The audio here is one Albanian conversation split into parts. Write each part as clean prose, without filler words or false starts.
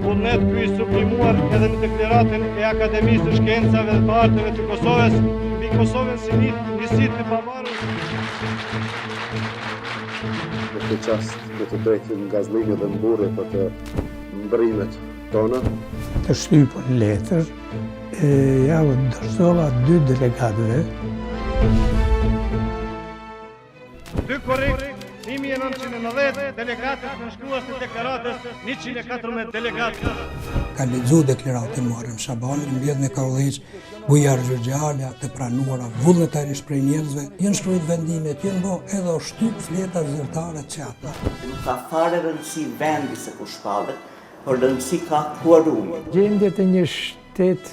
vullnet ky i sublimuar edhe në deklaratin e Akademisë së Shkencave dhe të Arteve të Kosovës, mbi Kosovën si njësi të pavarur. Në këtë çast në të drejtin nga zlimi dhe mburje për të mbrimet tona. Të shtypën letër, ja u dorëzova 2 delegatëve. 2 korrekt 1990 delegatët në shkruas të deklaratës 114 delegatë. Ka lexuar deklaratin Muharrem Shabani, mbledh në Kaullëç, Bujar Xhoxhala, të pranuara vullnetarisht prej njerëzve, janë shkruajtur vendimet, janë bë edhe o shtyp fleta zyrtare të çata. Nuk ka fare rëndësi vendi se ku shpallet, por rëndësi ka kuarumi. Gjendjet e një shtet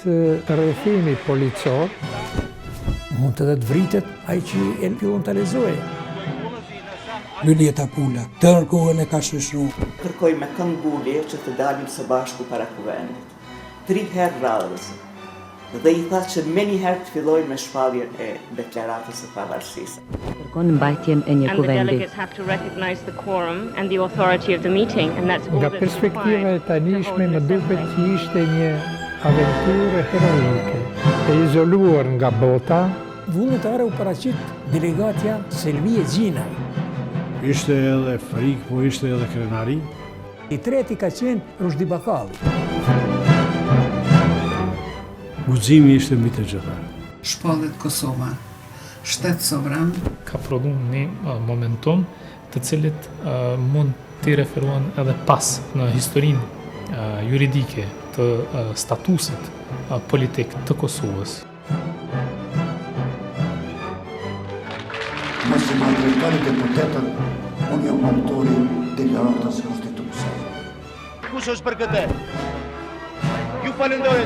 rrethimi policor mund të vritet ai që e fillon ta lexojë. Lulieta Pula, tërë kohën e ka shoqëruar. Kërkoj me këmbgulje që të dalim së bashku para kuvendit. 3 herë radhës. Dhe i tha që menjëherë të fillojnë me shpalljen e deklaratës së pavarësisë. Kërkon mbajtjen e një kuvendi. Nga perspektiva e tanishme më duket që ishte një aventurë heroike, e izoluar nga bota. Vullnetare u paraqit delegatja Selvi Xhinaj. Ishte edhe frikë, po ishte edhe krenari. I treti ka qenë Rushdi Bakalli. Guximi ishte mbi të gjitha. Shpallet Kosova, shtet sovran. Ka prodhuar një momentum të cilit mund të referohen edhe pas në historinë juridike të statusit politik të Kosovës. Mos i maltretoni deputetët, unë jam autori deklaratës konstitucione. Kush është për këtë? Ju falenderoj.